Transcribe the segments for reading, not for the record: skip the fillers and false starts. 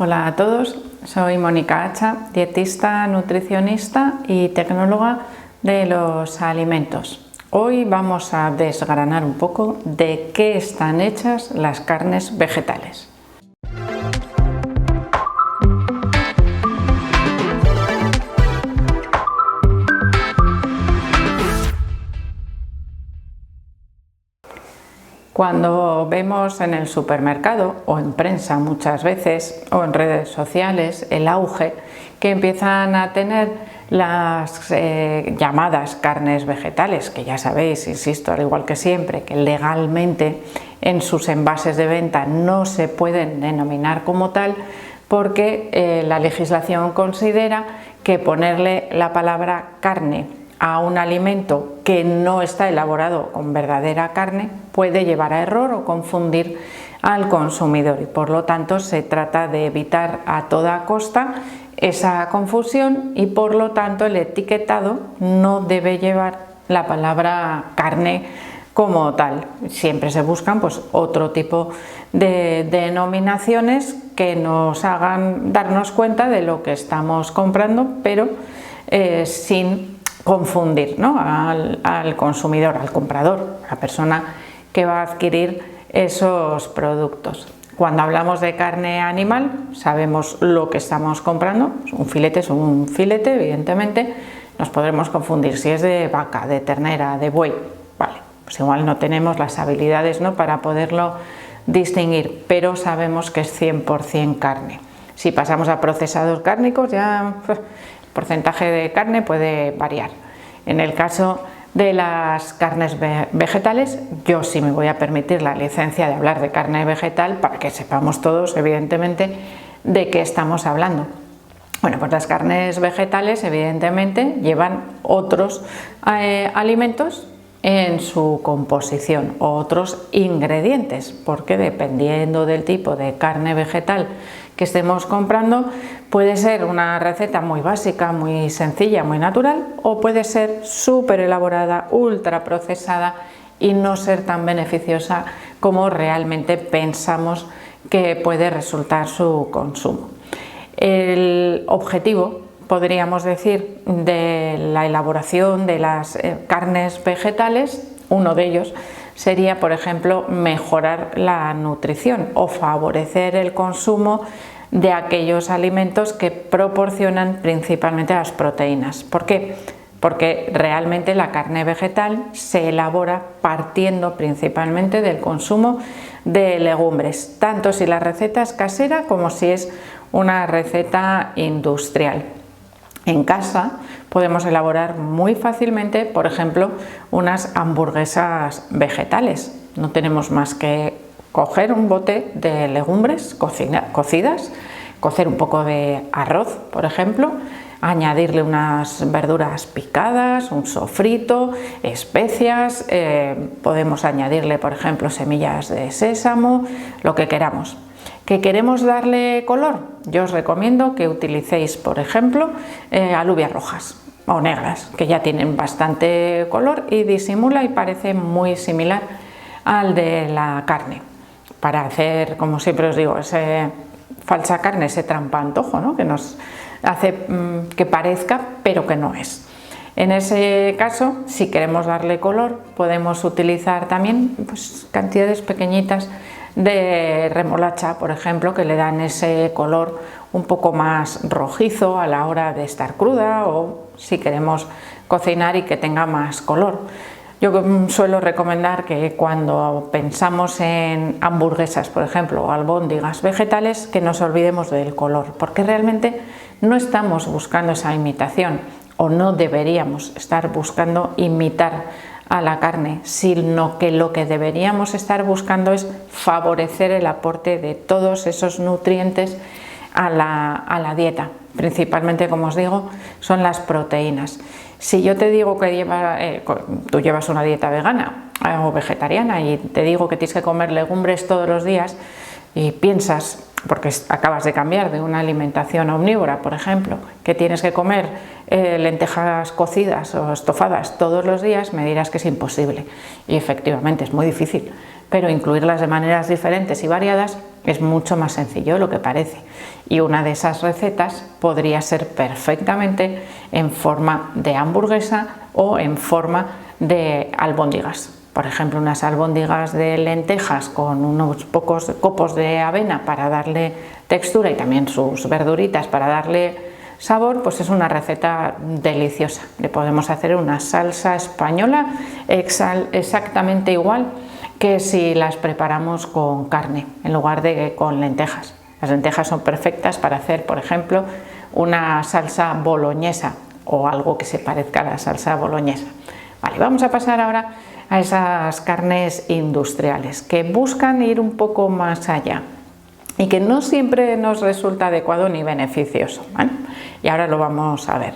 Hola a todos, soy Mónica Hacha, dietista, nutricionista y tecnóloga de los alimentos. Hoy vamos a desgranar un poco de qué están hechas las carnes vegetales. Cuando vemos en el supermercado o en prensa muchas veces o en redes sociales el auge que empiezan a tener las llamadas carnes vegetales, que ya sabéis, insisto, al igual que siempre, que legalmente en sus envases de venta no se pueden denominar como tal porque la legislación considera que ponerle la palabra carne a un alimento que no está elaborado con verdadera carne puede llevar a error o confundir al consumidor, y por lo tanto se trata de evitar a toda costa esa confusión, y por lo tanto el etiquetado no debe llevar la palabra carne como tal. Siempre se buscan pues otro tipo de denominaciones que nos hagan darnos cuenta de lo que estamos comprando, pero sin confundir, ¿no?, al consumidor, al comprador, a la persona que va a adquirir esos productos. Cuando hablamos de carne animal, sabemos lo que estamos comprando. Un filete es un filete, evidentemente. Nos podremos confundir si es de vaca, de ternera, de buey. Vale, pues igual no tenemos las habilidades, ¿no?, para poderlo distinguir, pero sabemos que es 100% carne. Si pasamos a procesados cárnicos, ya el porcentaje de carne puede variar. En el caso de las carnes vegetales, yo sí me voy a permitir la licencia de hablar de carne vegetal para que sepamos todos, evidentemente, de qué estamos hablando. Bueno, pues las carnes vegetales, evidentemente, llevan otros alimentos en su composición, otros ingredientes, porque dependiendo del tipo de carne vegetal que estemos comprando, puede ser una receta muy básica, muy sencilla, muy natural, o puede ser súper elaborada, ultra procesada y no ser tan beneficiosa como realmente pensamos que puede resultar su consumo. El objetivo, podríamos decir, de la elaboración de las carnes vegetales, uno de ellos sería, por ejemplo, mejorar la nutrición o favorecer el consumo de aquellos alimentos que proporcionan principalmente las proteínas. ¿Por qué? Porque realmente la carne vegetal se elabora partiendo principalmente del consumo de legumbres, tanto si la receta es casera como si es una receta industrial. En casa podemos elaborar muy fácilmente, por ejemplo, unas hamburguesas vegetales. No tenemos más que coger un bote de legumbres cocidas, cocer un poco de arroz, por ejemplo, añadirle unas verduras picadas, un sofrito, especias, podemos añadirle, por ejemplo, semillas de sésamo, lo que queramos. ¿Que queremos darle color? Yo os recomiendo que utilicéis, por ejemplo, alubias rojas o negras, que ya tienen bastante color y disimula y parece muy similar al de la carne, para hacer, como siempre os digo, esa falsa carne, ese trampa-antojo, ¿no?, que nos hace que parezca pero que no es. En ese caso, si queremos darle color, podemos utilizar también pues cantidades pequeñitas de remolacha, por ejemplo, que le dan ese color un poco más rojizo a la hora de estar cruda, o si queremos cocinar y que tenga más color. Yo suelo recomendar que cuando pensamos en hamburguesas, por ejemplo, o albóndigas vegetales, que nos olvidemos del color, porque realmente no estamos buscando esa imitación, o no deberíamos estar buscando imitar a la carne, sino que lo que deberíamos estar buscando es favorecer el aporte de todos esos nutrientes a la dieta. Principalmente, como os digo, son las proteínas. Si yo te digo que tú llevas una dieta vegana o vegetariana y te digo que tienes que comer legumbres todos los días y piensas, porque acabas de cambiar de una alimentación omnívora, por ejemplo, que tienes que comer lentejas cocidas o estofadas todos los días, me dirás que es imposible. Y efectivamente es muy difícil, pero incluirlas de maneras diferentes y variadas es mucho más sencillo de lo que parece. Y una de esas recetas podría ser perfectamente en forma de hamburguesa o en forma de albóndigas. Por ejemplo, unas albóndigas de lentejas con unos pocos copos de avena para darle textura y también sus verduritas para darle sabor, pues es una receta deliciosa. Le podemos hacer una salsa española exactamente igual que si las preparamos con carne en lugar de con lentejas. Las lentejas son perfectas para hacer, por ejemplo, una salsa boloñesa o algo que se parezca a la salsa boloñesa. Vale, vamos a pasar ahora a esas carnes industriales que buscan ir un poco más allá y que no siempre nos resulta adecuado ni beneficioso, ¿vale? Y ahora lo vamos a ver.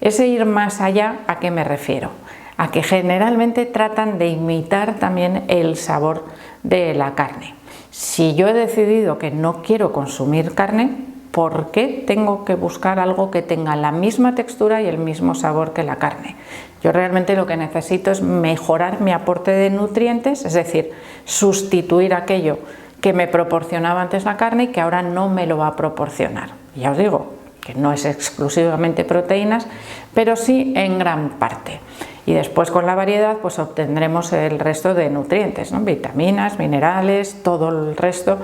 Ese ir más allá, ¿a qué me refiero? A que generalmente tratan de imitar también el sabor de la carne. Si yo he decidido que no quiero consumir carne, ¿por qué tengo que buscar algo que tenga la misma textura y el mismo sabor que la carne? Yo realmente lo que necesito es mejorar mi aporte de nutrientes, es decir, sustituir aquello que me proporcionaba antes la carne y que ahora no me lo va a proporcionar. Ya os digo que no es exclusivamente proteínas, pero sí en gran parte. Y después con la variedad pues obtendremos el resto de nutrientes, ¿no? Vitaminas, minerales, todo el resto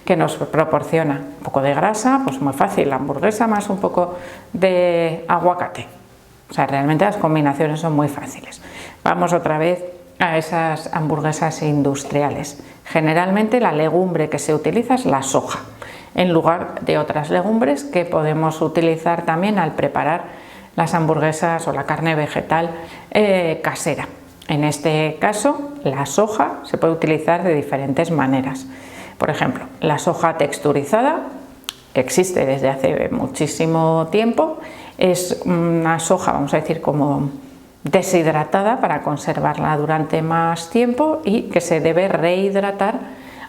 que nos proporciona. Un poco de grasa, pues muy fácil, la hamburguesa más un poco de aguacate. O sea, realmente las combinaciones son muy fáciles. Vamos otra vez a esas hamburguesas industriales. Generalmente la legumbre que se utiliza es la soja, en lugar de otras legumbres que podemos utilizar también al preparar las hamburguesas o la carne vegetal casera. En este caso, la soja se puede utilizar de diferentes maneras. Por ejemplo, la soja texturizada existe desde hace muchísimo tiempo. Es una soja, vamos a decir, como deshidratada para conservarla durante más tiempo y que se debe rehidratar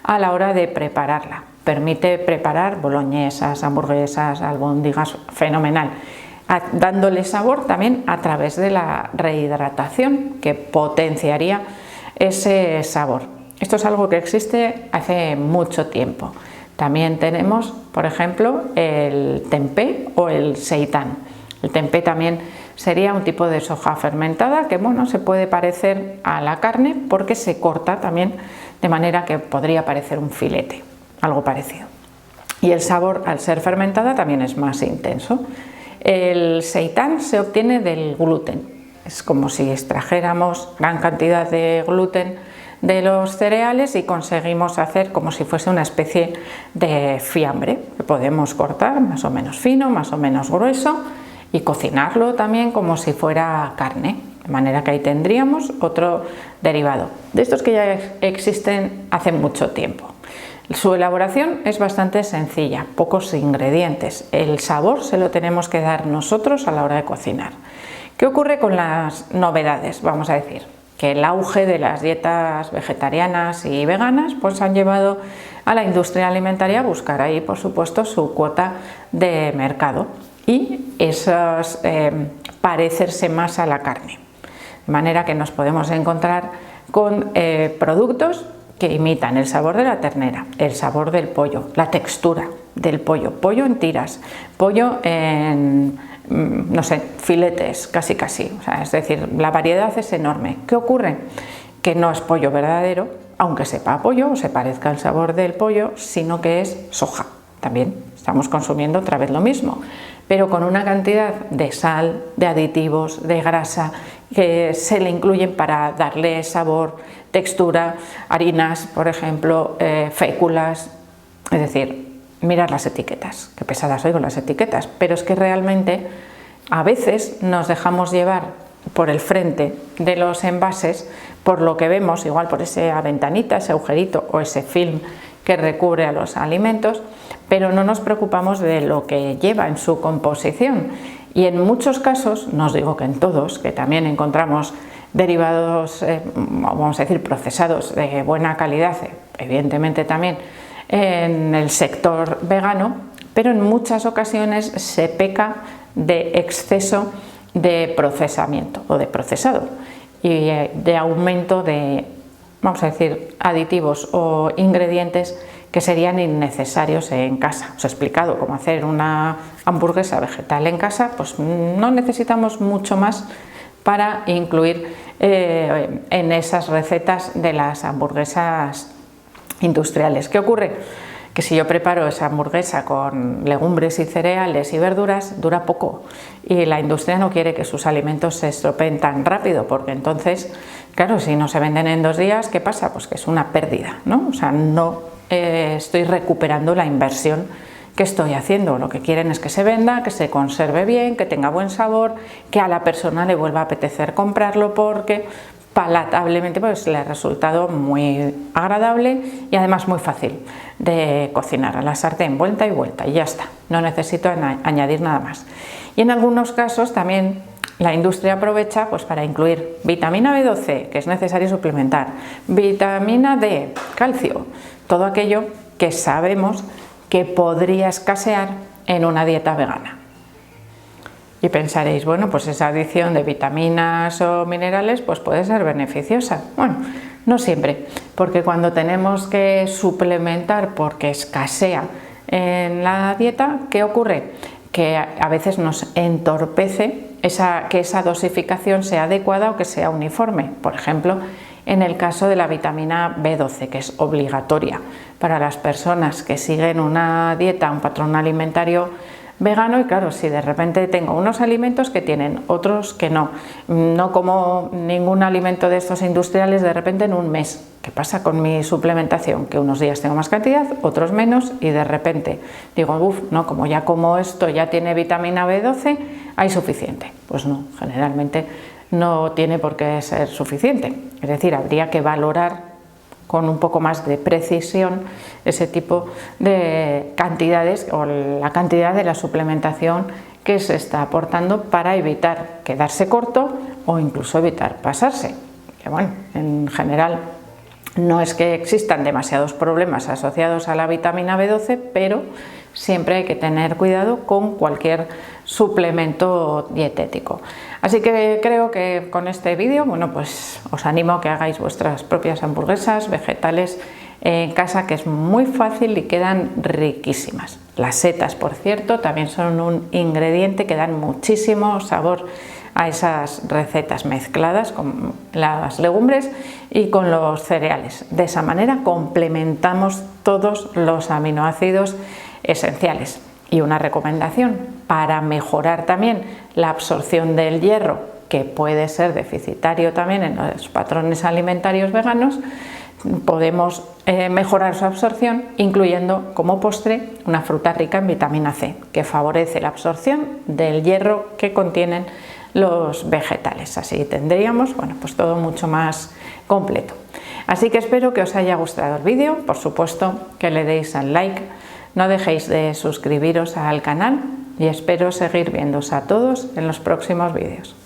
a la hora de prepararla. Permite preparar boloñesas, hamburguesas, albóndigas, fenomenal, dándole sabor también a través de la rehidratación que potenciaría ese sabor. Esto es algo que existe hace mucho tiempo. También tenemos, por ejemplo, el tempeh o el seitán. El tempeh también sería un tipo de soja fermentada que, bueno, se puede parecer a la carne porque se corta también de manera que podría parecer un filete, algo parecido. Y el sabor, al ser fermentada, también es más intenso. El seitán se obtiene del gluten. Es como si extrajéramos gran cantidad de gluten de los cereales y conseguimos hacer como si fuese una especie de fiambre que podemos cortar más o menos fino, más o menos grueso y cocinarlo también como si fuera carne, de manera que ahí tendríamos otro derivado de estos que ya existen hace mucho tiempo. Su elaboración es bastante sencilla, pocos ingredientes. El sabor se lo tenemos que dar nosotros a la hora de cocinar. ¿Qué ocurre con las novedades? Vamos a decir que el auge de las dietas vegetarianas y veganas pues han llevado a la industria alimentaria a buscar ahí, por supuesto, su cuota de mercado y esos parecerse más a la carne. De manera que nos podemos encontrar con productos que imitan el sabor de la ternera, el sabor del pollo, la textura del pollo, pollo en tiras, pollo en, no sé, filetes, casi. O sea, es decir, la variedad es enorme. ¿Qué ocurre? Que no es pollo verdadero, aunque sepa a pollo o se parezca al sabor del pollo, sino que es soja. También estamos consumiendo otra vez lo mismo, pero con una cantidad de sal, de aditivos, de grasa que se le incluyen para darle sabor, textura, harinas, por ejemplo, féculas. Es decir, mirar las etiquetas, qué pesadas soy con las etiquetas, pero es que realmente a veces nos dejamos llevar por el frente de los envases por lo que vemos, igual por esa ventanita, ese agujerito o ese film que recubre a los alimentos, pero no nos preocupamos de lo que lleva en su composición. Y en muchos casos, no os digo que en todos, que también encontramos derivados, vamos a decir, procesados de buena calidad, evidentemente también en el sector vegano, pero en muchas ocasiones se peca de exceso de procesamiento o de procesado y de aumento de, vamos a decir, aditivos o ingredientes que serían innecesarios en casa. Os he explicado cómo hacer una hamburguesa vegetal en casa, pues no necesitamos mucho más para incluir en esas recetas de las hamburguesas industriales. ¿Qué ocurre? Que si yo preparo esa hamburguesa con legumbres y cereales y verduras, dura poco, y la industria no quiere que sus alimentos se estropeen tan rápido, porque entonces, claro, si no se venden en 2 días, ¿qué pasa? Pues que es una pérdida, ¿no? O sea, no estoy recuperando la inversión que estoy haciendo. Lo que quieren es que se venda, que se conserve bien, que tenga buen sabor, que a la persona le vuelva a apetecer comprarlo porque palatablemente pues le ha resultado muy agradable y además muy fácil de cocinar. A la sartén, vuelta y vuelta, y ya está, no necesito añadir nada más. Y en algunos casos también la industria aprovecha pues para incluir vitamina B12, que es necesario suplementar, vitamina D, calcio, todo aquello que sabemos que podría escasear en una dieta vegana. Y pensaréis, bueno, pues esa adición de vitaminas o minerales pues puede ser beneficiosa. Bueno, no siempre, porque cuando tenemos que suplementar porque escasea en la dieta, ¿qué ocurre? Que a veces nos entorpece que esa dosificación sea adecuada o que sea uniforme. Por ejemplo, en el caso de la vitamina B12, que es obligatoria para las personas que siguen una dieta, un patrón alimentario vegano, y claro, si de repente tengo unos alimentos que tienen, otros que no como ningún alimento de estos industriales de repente en un mes, ¿qué pasa con mi suplementación? Que unos días tengo más cantidad, otros menos, y de repente digo, no, como ya como esto ya tiene vitamina B12, hay suficiente. Pues no, generalmente no tiene por qué ser suficiente, es decir, habría que valorar con un poco más de precisión ese tipo de cantidades o la cantidad de la suplementación que se está aportando para evitar quedarse corto o incluso evitar pasarse. Que bueno, en general no es que existan demasiados problemas asociados a la vitamina B12, pero siempre hay que tener cuidado con cualquier suplemento dietético. Así que creo que con este vídeo, bueno, pues os animo a que hagáis vuestras propias hamburguesas vegetales en casa, que es muy fácil y quedan riquísimas. Las setas, por cierto, también son un ingrediente que dan muchísimo sabor a esas recetas mezcladas con las legumbres y con los cereales. De esa manera complementamos todos los aminoácidos esenciales. Y una recomendación para mejorar también la absorción del hierro, que puede ser deficitario también en los patrones alimentarios veganos, podemos mejorar su absorción incluyendo como postre una fruta rica en vitamina C, que favorece la absorción del hierro que contienen los vegetales. Así tendríamos, bueno, pues todo mucho más completo. Así que espero que os haya gustado el vídeo, por supuesto que le deis al like, no dejéis de suscribiros al canal y espero seguir viéndoos a todos en los próximos vídeos.